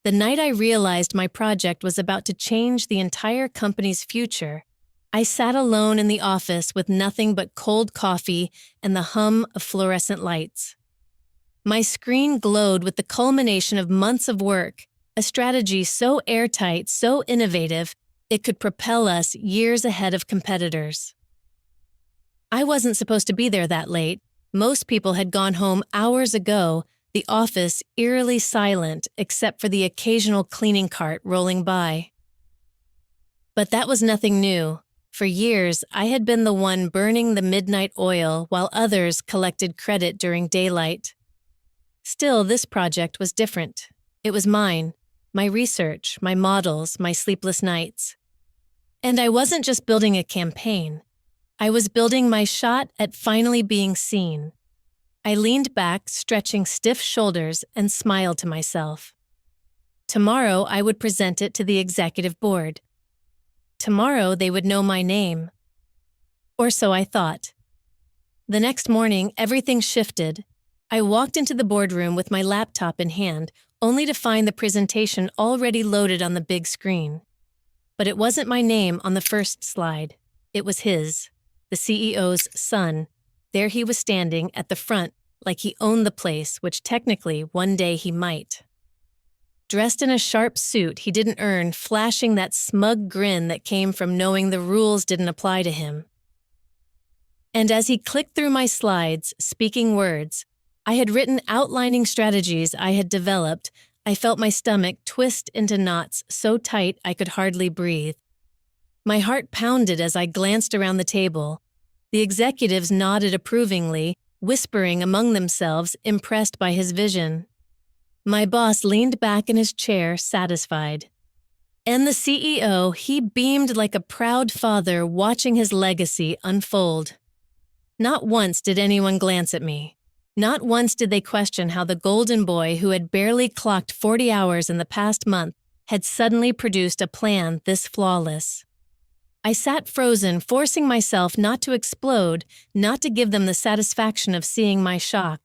The night I realized my project was about to change the entire company's future, I sat alone in the office with nothing but cold coffee and the hum of fluorescent lights. My screen glowed with the culmination of months of work, a strategy so airtight, so innovative, it could propel us years ahead of competitors. I wasn't supposed to be there that late. Most people had gone home hours ago, the office eerily silent except for the occasional cleaning cart rolling by. But that was nothing new. For years, I had been the one burning the midnight oil while others collected credit during daylight. Still, this project was different. It was mine, my research, my models, my sleepless nights. And I wasn't just building a campaign. I was building my shot at finally being seen. I leaned back, stretching stiff shoulders, and smiled to myself. Tomorrow, I would present it to the executive board. Tomorrow, they would know my name. Or so I thought. The next morning, everything shifted. I walked into the boardroom with my laptop in hand, only to find the presentation already loaded on the big screen. But it wasn't my name on the first slide. It was his, the CEO's son. There he was standing at the front like he owned the place, which technically one day he might. Dressed in a sharp suit he didn't earn, flashing that smug grin that came from knowing the rules didn't apply to him. And as he clicked through my slides, speaking words, I had written outlining strategies I had developed. I felt my stomach twist into knots so tight I could hardly breathe. My heart pounded as I glanced around the table. The executives nodded approvingly, whispering among themselves, impressed by his vision. My boss leaned back in his chair, satisfied. And the CEO, he beamed like a proud father watching his legacy unfold. Not once did anyone glance at me. Not once did they question how the golden boy who had barely clocked 40 hours in the past month had suddenly produced a plan this flawless. I sat frozen, forcing myself not to explode, not to give them the satisfaction of seeing my shock.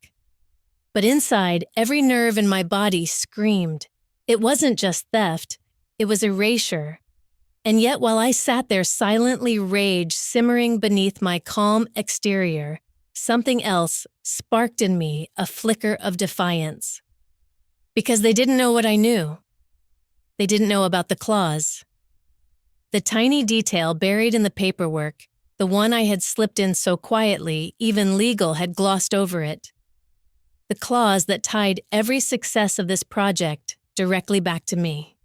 But inside, every nerve in my body screamed. It wasn't just theft, it was erasure. And yet while I sat there silently, rage simmering beneath my calm exterior, something else sparked in me, a flicker of defiance. Because they didn't know what I knew. They didn't know about the clause. The tiny detail buried in the paperwork, the one I had slipped in so quietly, even legal had glossed over it. The clause that tied every success of this project directly back to me.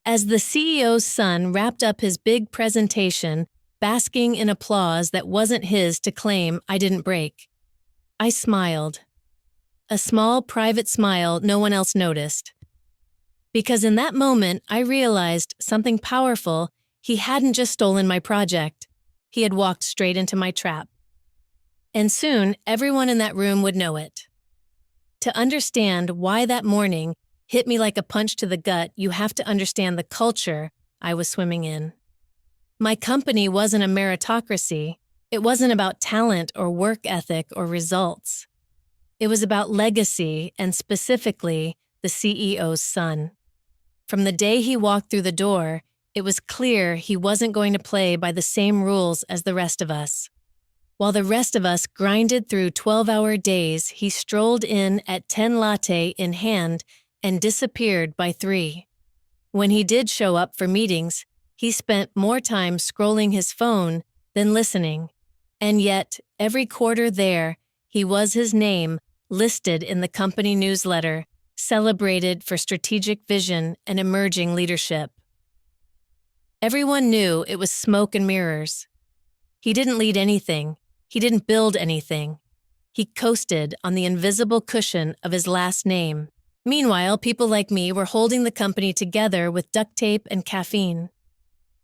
As the CEO's son wrapped up his big presentation, basking in applause that wasn't his to claim I didn't break, I smiled. A small, private smile no one else noticed. Because in that moment, I realized something powerful. He hadn't just stolen my project. He had walked straight into my trap. And soon, everyone in that room would know it. To understand why that morning hit me like a punch to the gut, you have to understand the culture I was swimming in. My company wasn't a meritocracy. It wasn't about talent or work ethic or results. It was about legacy and specifically the CEO's son. From the day he walked through the door, it was clear he wasn't going to play by the same rules as the rest of us. While the rest of us grinded through 12-hour days, he strolled in at 10 latte in hand and disappeared by 3. When he did show up for meetings, he spent more time scrolling his phone than listening. And yet, every quarter there, he was his name listed in the company newsletter, celebrated for strategic vision and emerging leadership. Everyone knew it was smoke and mirrors. He didn't lead anything. He didn't build anything. He coasted on the invisible cushion of his last name. Meanwhile, people like me were holding the company together with duct tape and caffeine.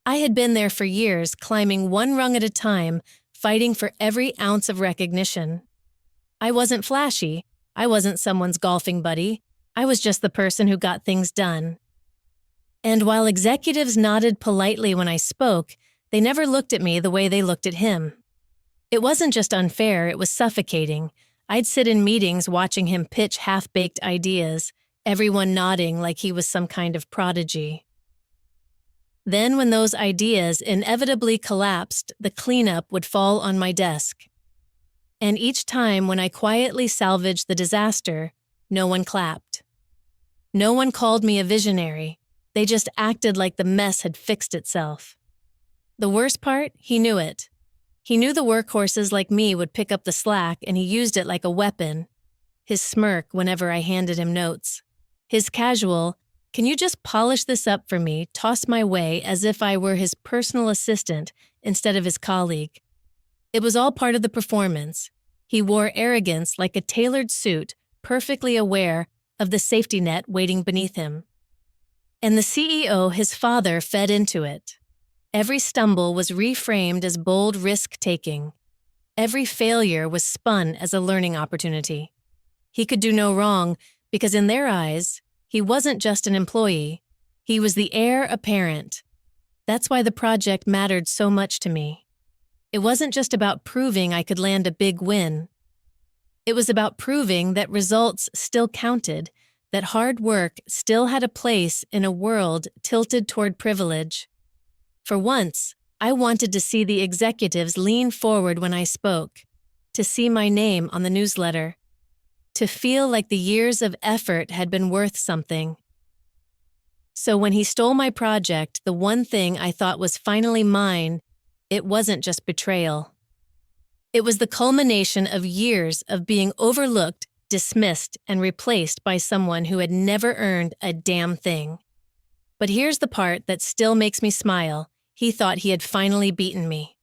I had been there for years, climbing one rung at a time, fighting for every ounce of recognition. I wasn't flashy. I wasn't someone's golfing buddy. I was just the person who got things done. And while executives nodded politely when I spoke, they never looked at me the way they looked at him. It wasn't just unfair, it was suffocating. I'd sit in meetings watching him pitch half-baked ideas, everyone nodding like he was some kind of prodigy. Then, when those ideas inevitably collapsed, the cleanup would fall on my desk. And each time when I quietly salvaged the disaster, no one clapped. No one called me a visionary. They just acted like the mess had fixed itself. The worst part, he knew it. He knew the workhorses like me would pick up the slack, and he used it like a weapon. His smirk whenever I handed him notes. His casual, "Can you just polish this up for me?" tossed my way as if I were his personal assistant instead of his colleague. It was all part of the performance. He wore arrogance like a tailored suit, perfectly aware of the safety net waiting beneath him. And the CEO, his father, fed into it. Every stumble was reframed as bold risk-taking. Every failure was spun as a learning opportunity. He could do no wrong because in their eyes, he wasn't just an employee. He was the heir apparent. That's why the project mattered so much to me. It wasn't just about proving I could land a big win. It was about proving that results still counted, that hard work still had a place in a world tilted toward privilege. For once, I wanted to see the executives lean forward when I spoke, to see my name on the newsletter, to feel like the years of effort had been worth something. So when he stole my project, the one thing I thought was finally mine, it wasn't just betrayal. It was the culmination of years of being overlooked, dismissed, and replaced by someone who had never earned a damn thing. But here's the part that still makes me smile. He thought he had finally beaten me.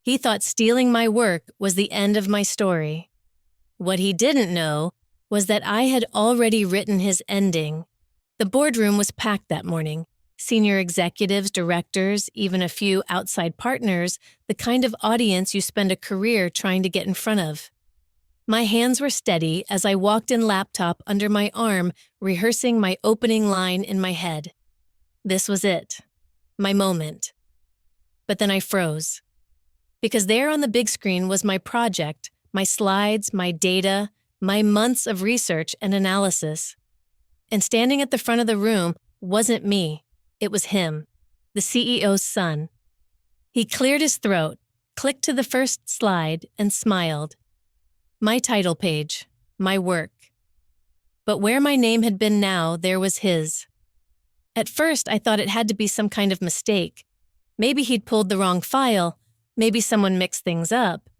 He thought stealing my work was the end of my story. What he didn't know was that I had already written his ending. The boardroom was packed that morning. Senior executives, directors, even a few outside partners, the kind of audience you spend a career trying to get in front of. My hands were steady as I walked in, laptop under my arm, rehearsing my opening line in my head. This was it. My moment. But then I froze. Because there on the big screen was my project, my slides, my data, my months of research and analysis. And standing at the front of the room wasn't me. It was him, the CEO's son. He cleared his throat, clicked to the first slide, and smiled. My title page, my work. But where my name had been now, there was his. At first, I thought it had to be some kind of mistake. Maybe he'd pulled the wrong file, maybe someone mixed things up.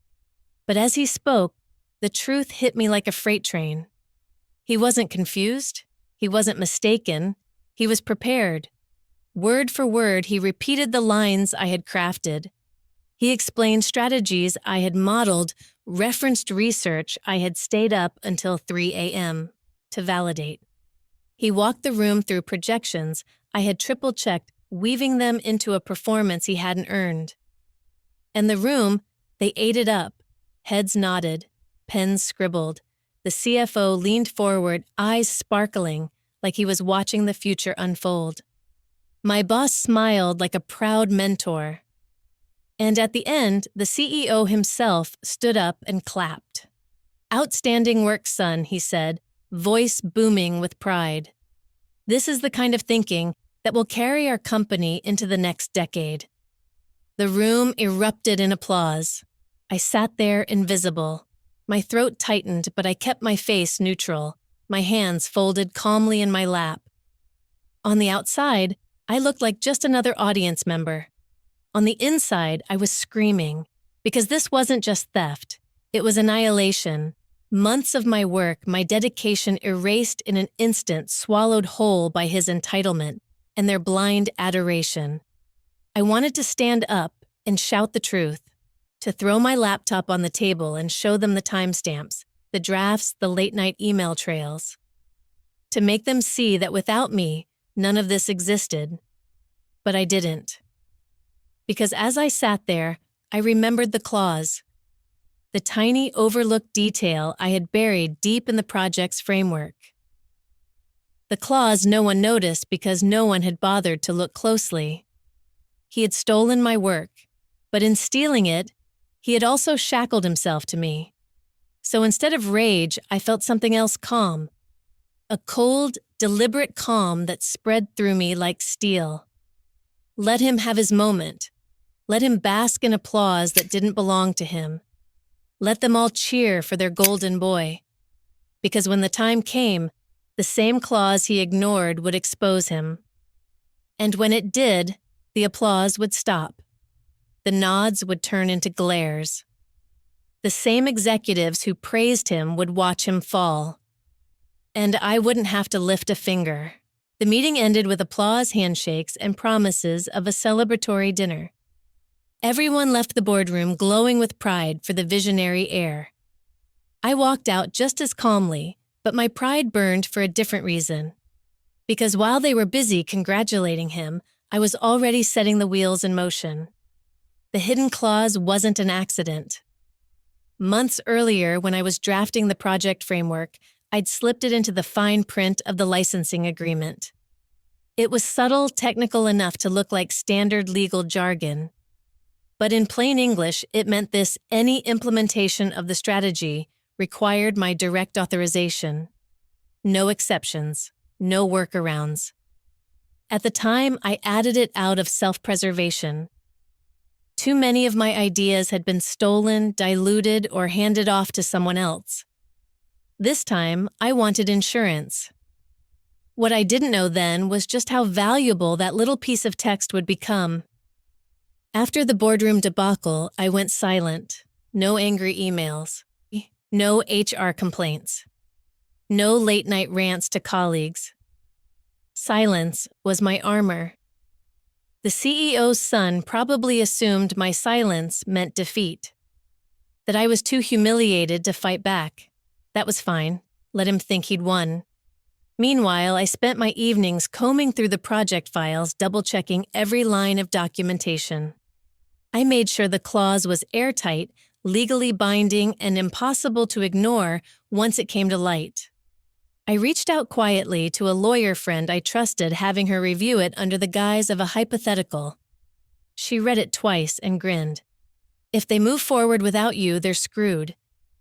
But as he spoke, the truth hit me like a freight train. He wasn't confused, he wasn't mistaken, he was prepared. Word for word, he repeated the lines I had crafted. He explained strategies I had modeled, referenced research I had stayed up until 3 a.m. to validate. He walked the room through projections I had triple-checked, weaving them into a performance he hadn't earned. And the room, they ate it up. Heads nodded, pens scribbled. The CFO leaned forward, eyes sparkling, like he was watching the future unfold. My boss smiled like a proud mentor. And at the end, the CEO himself stood up and clapped. "Outstanding work, son," he said, voice booming with pride. "This is the kind of thinking that will carry our company into the next decade." The room erupted in applause. I sat there invisible. My throat tightened, but I kept my face neutral, my hands folded calmly in my lap. On the outside, I looked like just another audience member. On the inside, I was screaming, because this wasn't just theft. It was annihilation. Months of my work, my dedication erased in an instant, swallowed whole by his entitlement and their blind adoration. I wanted to stand up and shout the truth, to throw my laptop on the table and show them the timestamps, the drafts, the late-night email trails. To make them see that without me, none of this existed. But I didn't. Because as I sat there, I remembered the clause, the tiny overlooked detail I had buried deep in the project's framework. The clause no one noticed because no one had bothered to look closely. He had stolen my work, but in stealing it, he had also shackled himself to me. So instead of rage, I felt something else calm. A cold, deliberate calm that spread through me like steel. Let him have his moment. Let him bask in applause that didn't belong to him. Let them all cheer for their golden boy. Because when the time came, the same clause he ignored would expose him. And when it did, the applause would stop. The nods would turn into glares. The same executives who praised him would watch him fall. And I wouldn't have to lift a finger. The meeting ended with applause, handshakes, and promises of a celebratory dinner. Everyone left the boardroom glowing with pride for the visionary heir. I walked out just as calmly, but my pride burned for a different reason. Because while they were busy congratulating him, I was already setting the wheels in motion. The hidden clause wasn't an accident. Months earlier, when I was drafting the project framework, I'd slipped it into the fine print of the licensing agreement. It was subtle, technical enough to look like standard legal jargon. But in plain English, it meant any implementation of the strategy required my direct authorization. No exceptions, no workarounds. At the time, I added it out of self-preservation. Too many of my ideas had been stolen, diluted, or handed off to someone else. This time, I wanted insurance. What I didn't know then was just how valuable that little piece of text would become. After the boardroom debacle, I went silent. No angry emails. No HR complaints. No late-night rants to colleagues. Silence was my armor. The CEO's son probably assumed my silence meant defeat. That I was too humiliated to fight back. That was fine. Let him think he'd won. Meanwhile, I spent my evenings combing through the project files, double-checking every line of documentation. I made sure the clause was airtight, legally binding, and impossible to ignore once it came to light. I reached out quietly to a lawyer friend I trusted, having her review it under the guise of a hypothetical. She read it twice and grinned. If they move forward without you, they're screwed.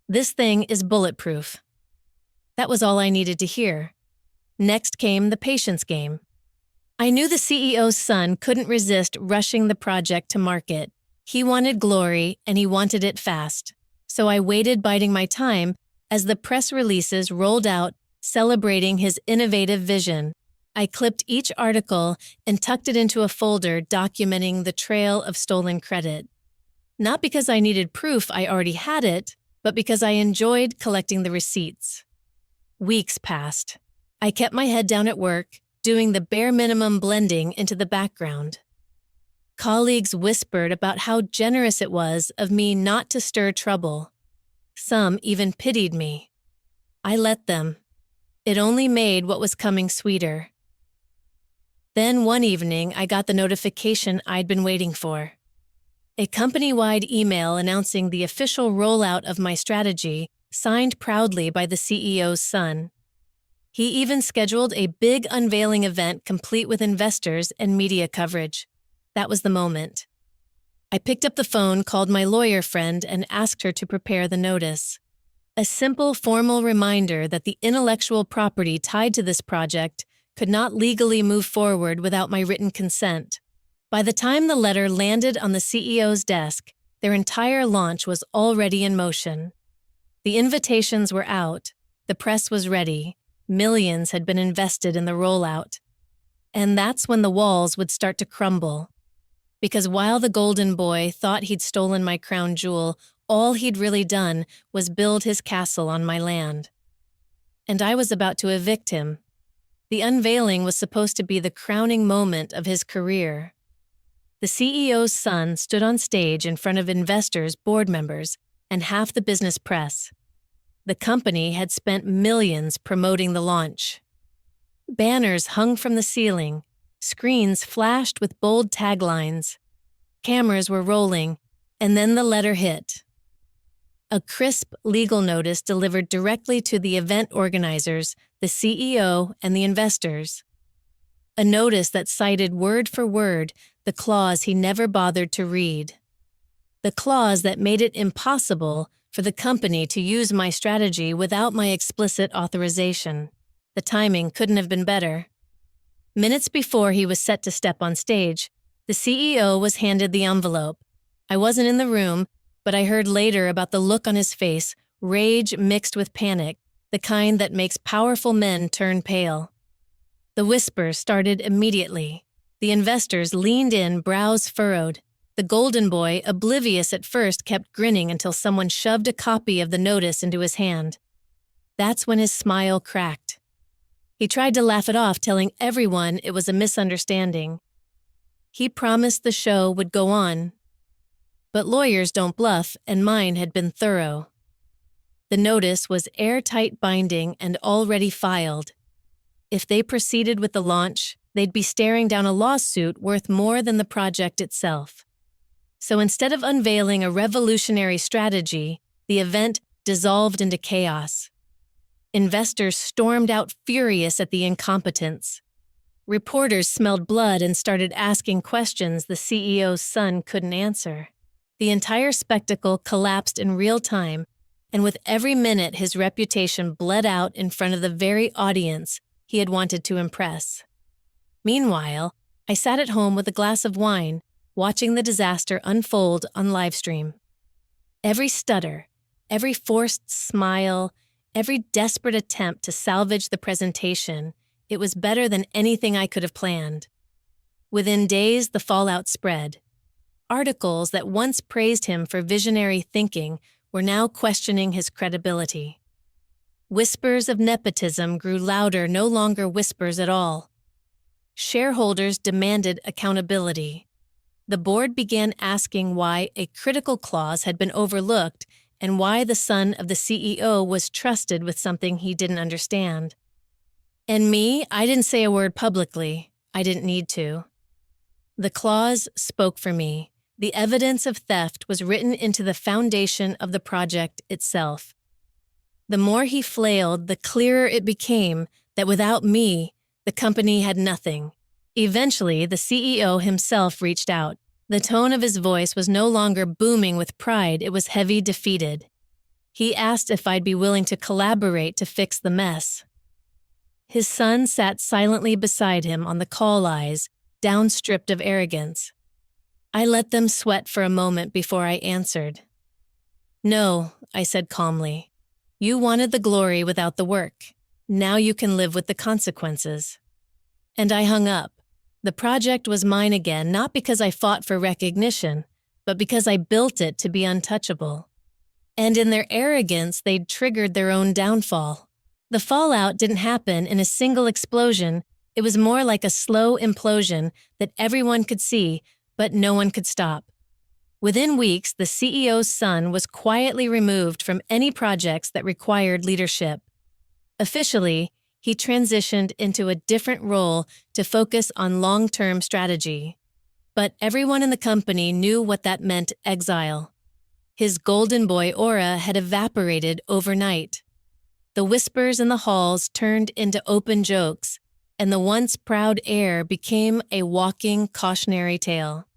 This thing is bulletproof. That was all I needed to hear. Next came the patience game. I knew the CEO's son couldn't resist rushing the project to market. He wanted glory, and he wanted it fast. So I waited, biding my time, as the press releases rolled out, celebrating his innovative vision. I clipped each article and tucked it into a folder documenting the trail of stolen credit. Not because I needed proof I already had it, but because I enjoyed collecting the receipts. Weeks passed. I kept my head down at work, doing the bare minimum blending into the background. Colleagues whispered about how generous it was of me not to stir trouble. Some even pitied me. I let them. It only made what was coming sweeter. Then one evening, I got the notification I'd been waiting for. A company-wide email announcing the official rollout of my strategy, signed proudly by the CEO's son. He even scheduled a big unveiling event complete with investors and media coverage. That was the moment. I picked up the phone, called my lawyer friend, and asked her to prepare the notice. A simple, formal reminder that the intellectual property tied to this project could not legally move forward without my written consent. By the time the letter landed on the CEO's desk, their entire launch was already in motion. The invitations were out, the press was ready, millions had been invested in the rollout. And that's when the walls would start to crumble. Because while the golden boy thought he'd stolen my crown jewel, all he'd really done was build his castle on my land. And I was about to evict him. The unveiling was supposed to be the crowning moment of his career. The CEO's son stood on stage in front of investors, board members, and half the business press. The company had spent millions promoting the launch. Banners hung from the ceiling. Screens flashed with bold taglines. Cameras were rolling, and then the letter hit. A crisp legal notice delivered directly to the event organizers, the CEO, and the investors. A notice that cited word for word the clause he never bothered to read. The clause that made it impossible for the company to use my strategy without my explicit authorization. The timing couldn't have been better. Minutes before he was set to step on stage, the CEO was handed the envelope. I wasn't in the room, but I heard later about the look on his face, rage mixed with panic, the kind that makes powerful men turn pale. The whispers started immediately. The investors leaned in, brows furrowed. The golden boy, oblivious at first, kept grinning until someone shoved a copy of the notice into his hand. That's when his smile cracked. He tried to laugh it off, telling everyone it was a misunderstanding. He promised the show would go on. But lawyers don't bluff, and mine had been thorough. The notice was airtight binding and already filed. If they proceeded with the launch, they'd be staring down a lawsuit worth more than the project itself. So instead of unveiling a revolutionary strategy, the event dissolved into chaos. Investors stormed out furious at the incompetence. Reporters smelled blood and started asking questions the CEO's son couldn't answer. The entire spectacle collapsed in real time, and with every minute his reputation bled out in front of the very audience he had wanted to impress. Meanwhile, I sat at home with a glass of wine, watching the disaster unfold on livestream. Every stutter, every forced smile, every desperate attempt to salvage the presentation, it was better than anything I could have planned. Within days, the fallout spread. Articles that once praised him for visionary thinking were now questioning his credibility. Whispers of nepotism grew louder, no longer whispers at all. Shareholders demanded accountability. The board began asking why a critical clause had been overlooked and why the son of the CEO was trusted with something he didn't understand. And me, I didn't say a word publicly. I didn't need to. The clause spoke for me. The evidence of theft was written into the foundation of the project itself. The more he flailed, the clearer it became that without me, the company had nothing. Eventually, the CEO himself reached out. The tone of his voice was no longer booming with pride, it was heavy, defeated. He asked if I'd be willing to collaborate to fix the mess. His son sat silently beside him on the call eyes, downstripped of arrogance. I let them sweat for a moment before I answered. No, I said calmly. You wanted the glory without the work. Now you can live with the consequences. And I hung up. The project was mine again, not because I fought for recognition, but because I built it to be untouchable. And in their arrogance, they'd triggered their own downfall. The fallout didn't happen in a single explosion. It was more like a slow implosion that everyone could see, but no one could stop. Within weeks, the CEO's son was quietly removed from any projects that required leadership. Officially, he transitioned into a different role to focus on long-term strategy. But everyone in the company knew what that meant: exile. His golden boy aura had evaporated overnight. The whispers in the halls turned into open jokes, and the once proud heir became a walking cautionary tale.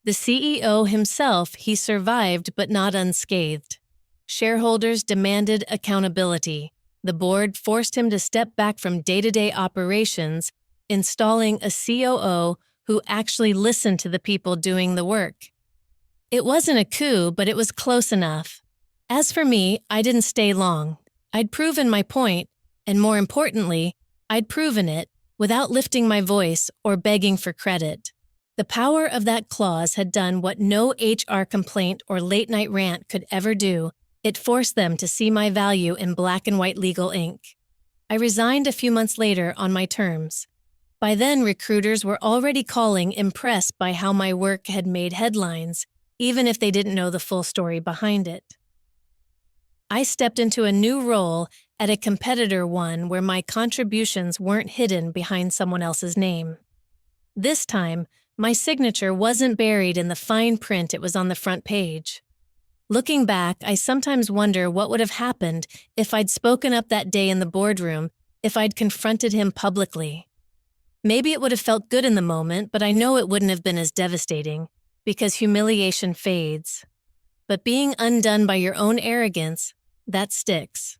The CEO himself, he survived but not unscathed. Shareholders demanded accountability. The board forced him to step back from day-to-day operations, installing a COO who actually listened to the people doing the work. It wasn't a coup, but it was close enough. As for me, I didn't stay long. I'd proven my point, and more importantly, I'd proven it without lifting my voice or begging for credit. The power of that clause had done what no HR complaint or late-night rant could ever do. It forced them to see my value in black and white legal ink. I resigned a few months later on my terms. By then, recruiters were already calling, impressed by how my work had made headlines, even if they didn't know the full story behind it. I stepped into a new role at a competitor one where my contributions weren't hidden behind someone else's name. This time, my signature wasn't buried in the fine print it was on the front page. Looking back, I sometimes wonder what would have happened if I'd spoken up that day in the boardroom, if I'd confronted him publicly. Maybe it would have felt good in the moment, but I know it wouldn't have been as devastating, because humiliation fades. But being undone by your own arrogance, that sticks.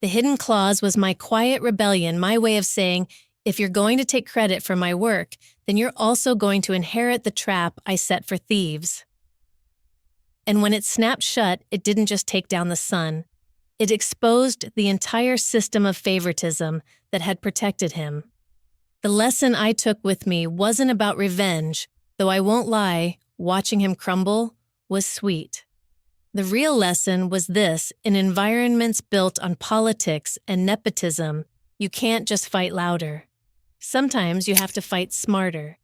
The hidden clause was my quiet rebellion, my way of saying, if you're going to take credit for my work, then you're also going to inherit the trap I set for thieves. And when it snapped shut, it didn't just take down the sun. It exposed the entire system of favoritism that had protected him. The lesson I took with me wasn't about revenge, though I won't lie, watching him crumble was sweet. The real lesson was this: in environments built on politics and nepotism, you can't just fight louder. Sometimes you have to fight smarter.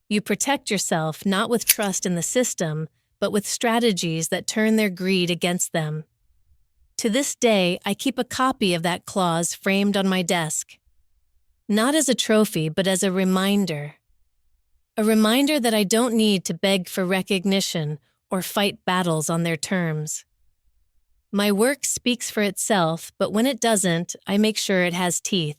You protect yourself not with trust in the system, but with strategies that turn their greed against them. To this day, I keep a copy of that clause framed on my desk. Not as a trophy, but as a reminder. A reminder that I don't need to beg for recognition or fight battles on their terms. My work speaks for itself, but when it doesn't, I make sure it has teeth.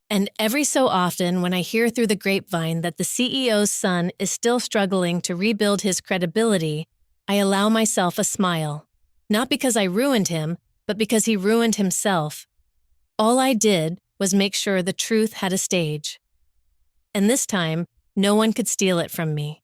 And every so often, when I hear through the grapevine that the CEO's son is still struggling to rebuild his credibility, I allow myself a smile. Not because I ruined him, but because he ruined himself. All I did was make sure the truth had a stage. And this time, no one could steal it from me.